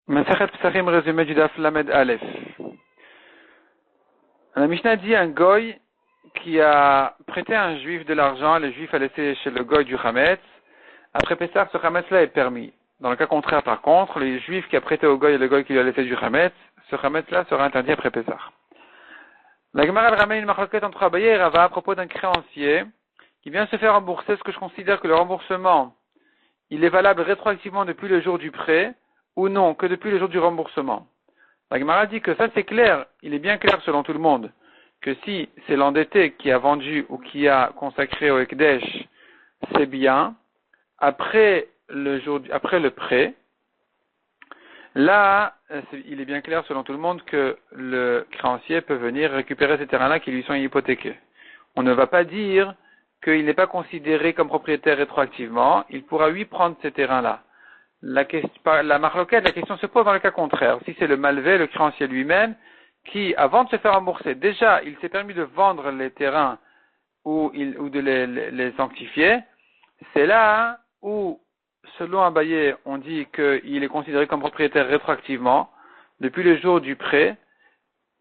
Masechet Pesachim résumé du Daf Lamed Aleph. La Mishnah dit un goy qui a prêté à un juif de l'argent, le juif a laissé chez le goy du Hametz. Après Pessah, ce Hametz-là est permis. Dans le cas contraire, par contre, le juif qui a prêté au goy et le goy qui lui a laissé du Hametz, ce Hametz-là sera interdit après Pessah. La Gemara elle ramène une marloquette entre Abaye et Rava à propos d'un créancier qui vient se faire rembourser, ce que je considère que le remboursement, il est valable rétroactivement depuis le jour du prêt, ou non, que depuis le jour du remboursement. La Gemara dit que ça c'est clair, il est bien clair selon tout le monde, que si c'est l'endetté qui a vendu ou qui a consacré au Ekdesh ses biens, après le prêt, là, il est bien clair selon tout le monde que le créancier peut venir récupérer ces terrains-là qui lui sont hypothéqués. On ne va pas dire qu'il n'est pas considéré comme propriétaire rétroactivement, il pourra lui prendre ces terrains-là. La marloquette, la question se pose dans le cas contraire. Si c'est le malvé, le créancier lui-même, qui, avant de se faire rembourser, déjà, il s'est permis de vendre les terrains ou de les sanctifier, c'est là où, selon Abaye, on dit qu'il est considéré comme propriétaire rétroactivement, depuis le jour du prêt,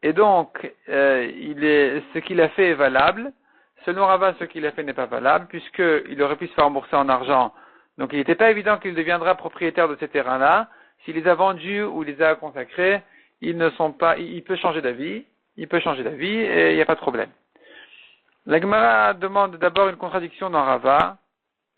et donc, ce qu'il a fait est valable. Selon Rava, ce qu'il a fait n'est pas valable, puisqu'il aurait pu se faire rembourser en argent. Donc il n'était pas évident qu'il deviendra propriétaire de ces terrains-là. S'il les a vendus ou les a consacrés, il peut changer d'avis. Il peut changer d'avis et il n'y a pas de problème. La Gemara demande d'abord une contradiction dans Rava.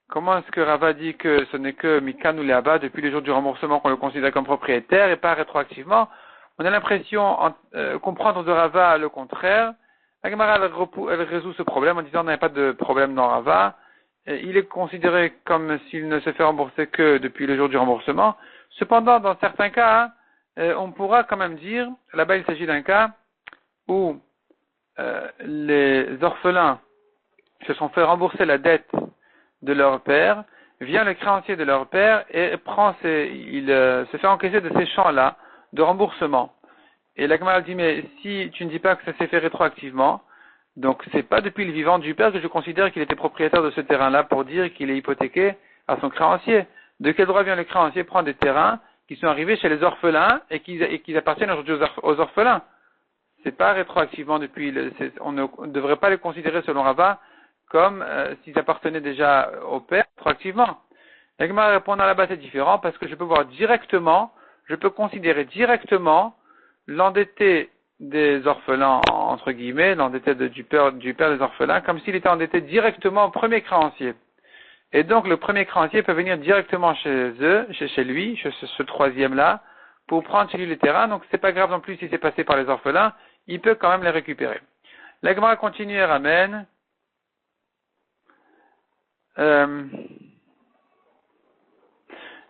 Comment est-ce que Rava dit que ce n'est que Mikan ou Léaba depuis le jour du remboursement qu'on le considère comme propriétaire et pas rétroactivement? On a l'impression comprendre de Rava le contraire. La Gemara elle résout ce problème en disant qu'il n'y a pas de problème dans Rava. Il est considéré comme s'il ne se fait rembourser que depuis le jour du remboursement. Cependant, dans certains cas, on pourra quand même dire, là-bas il s'agit d'un cas où les orphelins se sont fait rembourser la dette de leur père, vient le créancier de leur père et se fait encaisser de ces champs-là de remboursement. Et la Gemara dit, mais si tu ne dis pas que ça s'est fait rétroactivement, donc c'est pas depuis le vivant du père que je considère qu'il était propriétaire de ce terrain-là pour dire qu'il est hypothéqué à son créancier. De quel droit vient le créancier prendre des terrains qui sont arrivés chez les orphelins et qui appartiennent aujourd'hui aux orphelins? C'est pas rétroactivement on ne devrait pas les considérer selon Rava comme s'ils appartenaient déjà au père rétroactivement. La Gemara répond là-bas c'est différent parce que je peux considérer directement l'endetté des orphelins, entre guillemets, l'endetté du père des orphelins, comme s'il était endetté directement au premier créancier. Et donc, le premier créancier peut venir directement chez lui, chez ce troisième-là, pour prendre chez lui les terrains. Donc, c'est pas grave non plus si c'est passé par les orphelins, il peut quand même les récupérer. La Gemara continue et ramène,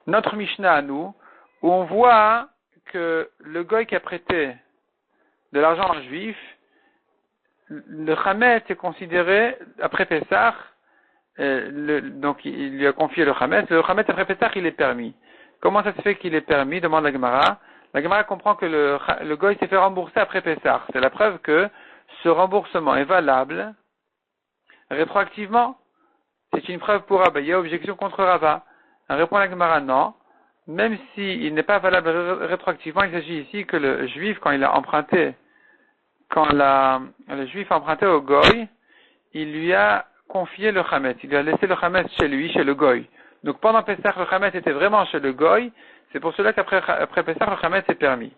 notre Mishnah à nous, où on voit que le goy qui a prêté de l'argent à un juif, le Hametz est considéré, après Pessah, donc il lui a confié le Hametz après Pessah il est permis. Comment ça se fait qu'il est permis, demande la Gemara. La Gemara comprend que le goy s'est fait rembourser après Pessah. C'est la preuve que ce remboursement est valable rétroactivement. C'est une preuve pour Rava. Il y a objection contre Rava. Répond la Gemara non. Même s'il n'est pas valable rétroactivement, il s'agit ici que le juif, quand le juif a emprunté au goy, il lui a confié le Hametz. Il lui a laissé le Hametz chez lui, chez le goy. Donc pendant Pessah, le Hametz était vraiment chez le goy. C'est pour cela qu'après Pessah, le Hametz est permis.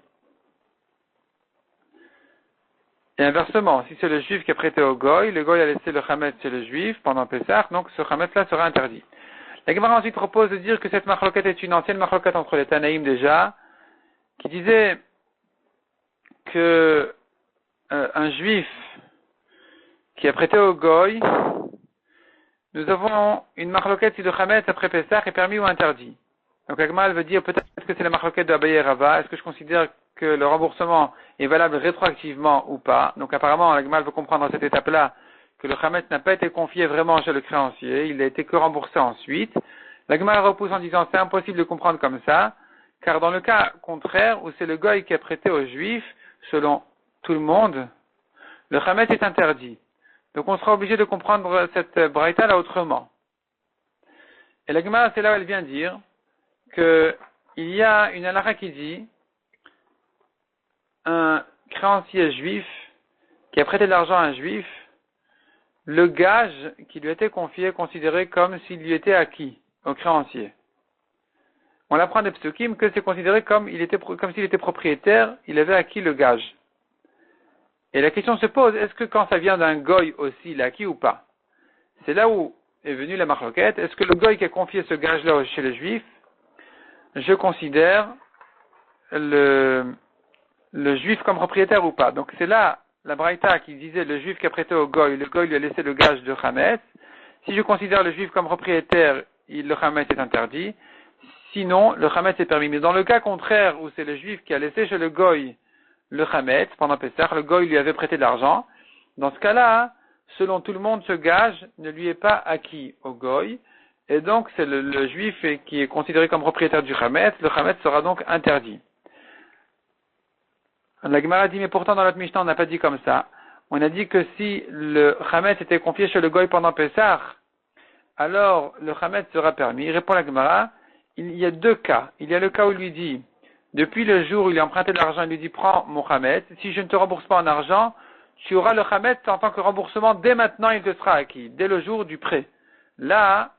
Et inversement, si c'est le juif qui a prêté au goy, le goy a laissé le Hametz chez le juif pendant Pessah, donc ce Hametz-là sera interdit. La Gemara ensuite propose de dire que cette marloquette est une ancienne marloquette entre les Tanaïm déjà, qui disait que un juif qui a prêté au goy, nous avons une marloquette si le Hametz après Pessah est permis ou interdit. Donc la Gemara veut dire peut-être que c'est la marloquette de Abaye et Rava. Est-ce que je considère que le remboursement est valable rétroactivement ou pas? Donc apparemment la Gemara veut comprendre à cette étape-là que le Hametz n'a pas été confié vraiment chez le créancier, il n'a été que remboursé ensuite. La Gemara repousse en disant c'est impossible de comprendre comme ça, car dans le cas contraire, où c'est le goy qui a prêté aux juifs, selon tout le monde, le Hametz est interdit. Donc on sera obligé de comprendre cette braïta là autrement. Et la Gemara, c'est là où elle vient dire que il y a une halakha qui dit un créancier juif qui a prêté de l'argent à un juif, le gage qui lui a été confié est considéré comme s'il lui était acquis au créancier. On apprend des psukim que c'est considéré comme s'il était propriétaire, il avait acquis le gage. Et la question se pose, est-ce que quand ça vient d'un goy aussi, il a acquis ou pas? C'est là où est venue la marloquette. Est-ce que le goy qui a confié ce gage-là chez le juif, je considère le juif comme propriétaire ou pas? Donc c'est là la braïta qui disait le juif qui a prêté au goy, le goy lui a laissé le gage de chametz. Si je considère le juif comme propriétaire, le chametz est interdit. Sinon, le chametz est permis. Mais dans le cas contraire où c'est le juif qui a laissé chez le goy le chametz pendant Pessah, le goy lui avait prêté de l'argent. Dans ce cas-là, selon tout le monde, ce gage ne lui est pas acquis au goy. Et donc, c'est le juif qui est considéré comme propriétaire du chametz. Le chametz sera donc interdit. La Gemara dit, mais pourtant dans notre Mishnah, on n'a pas dit comme ça. On a dit que si le chametz était confié chez le goy pendant Pessah, alors le chametz sera permis. Il répond la Gemara, il y a deux cas. Il y a le cas où il lui dit, depuis le jour où il a emprunté de l'argent, il lui dit, prends mon chametz. Si je ne te rembourse pas en argent, tu auras le chametz en tant que remboursement. Dès maintenant, il te sera acquis. Dès le jour du prêt. Là,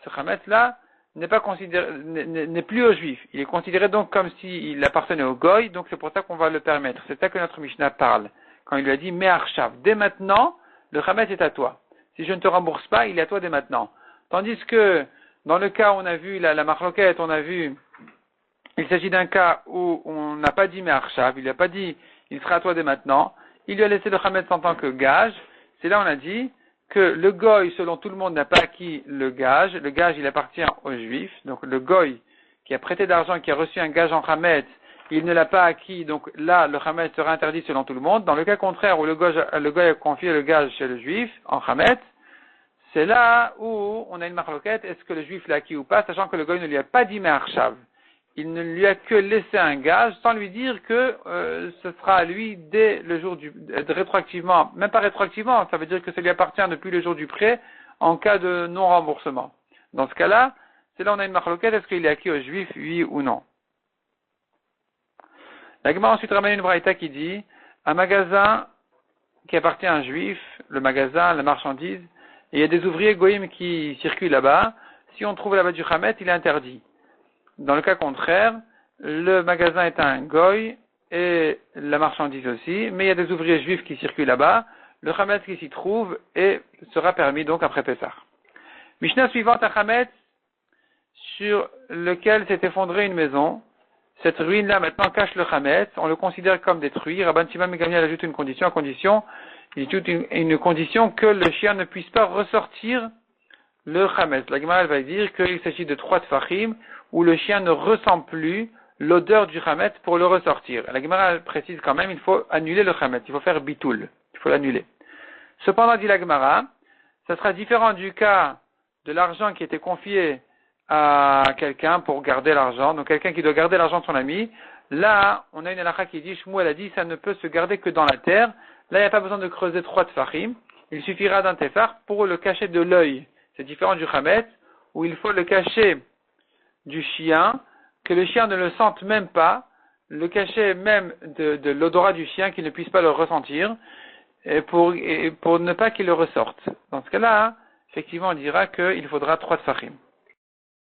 ce chametz-là n'est plus au juif. Il est considéré donc comme s'il appartenait au goy, donc c'est pour ça qu'on va le permettre. C'est ça que notre Mishnah parle. Quand il lui a dit, mais arshav, dès maintenant, le chametz est à toi. Si je ne te rembourse pas, il est à toi dès maintenant. Tandis que, dans le cas où on a vu la marloquette, on a vu, il s'agit d'un cas où on n'a pas dit mais arshav, il n'a pas dit, il sera à toi dès maintenant, il lui a laissé le chametz en tant que gage, c'est là on a dit, que le goy, selon tout le monde, n'a pas acquis le gage il appartient aux juifs, donc le goy qui a prêté d'argent, qui a reçu un gage en chametz, il ne l'a pas acquis, donc là, le chametz sera interdit selon tout le monde. Dans le cas contraire, où le goy a confié le gage chez le juif, en chametz, c'est là où on a une marloquette, est-ce que le juif l'a acquis ou pas, sachant que le goy ne lui a pas dit mais arshav. Il ne lui a que laissé un gage, sans lui dire que ce sera à lui dès le jour rétroactivement, même pas rétroactivement, ça veut dire que ça lui appartient depuis le jour du prêt, en cas de non-remboursement. Dans ce cas-là, c'est là où on a une marloquette, est-ce qu'il est acquis aux juifs, oui ou non. La Gemara ensuite ramène une braïta qui dit, un magasin qui appartient à un juif, le magasin, la marchandise, et il y a des ouvriers goïm qui circulent là-bas, si on trouve là-bas du chametz, il est interdit. Dans le cas contraire, le magasin est un goy et la marchandise aussi, mais il y a des ouvriers juifs qui circulent là-bas, le chametz qui s'y trouve et sera permis donc après Pessah. Mishnah suivante, un chametz sur lequel s'est effondrée une maison. Cette ruine-là maintenant cache le chametz, on le considère comme détruit. Rabban Shimon ben Gamliel ajoute une condition, il ajoute une condition que le chien ne puisse pas ressortir le chametz. La Gemara va dire qu'il s'agit de 3 tfachim où le chien ne ressent plus l'odeur du chametz pour le ressortir. La Gemara précise quand même, il faut annuler le chametz, il faut faire bitoul, il faut l'annuler. Cependant, dit la Gemara, ça sera différent du cas de l'argent qui était confié à quelqu'un pour garder l'argent, donc quelqu'un qui doit garder l'argent de son ami. Là, on a une halakha qui dit, Shmuel a dit, ça ne peut se garder que dans la terre. Là, il n'y a pas besoin de creuser 3 tfachim. Il suffira d'un tefar pour le cacher de l'œil. C'est différent du chametz, où il faut le cacher du chien, que le chien ne le sente même pas, le cacher même de l'odorat du chien, qu'il ne puisse pas le ressentir, et pour ne pas qu'il le ressorte. Dans ce cas-là, effectivement, on dira qu'il faudra 3 tfachim.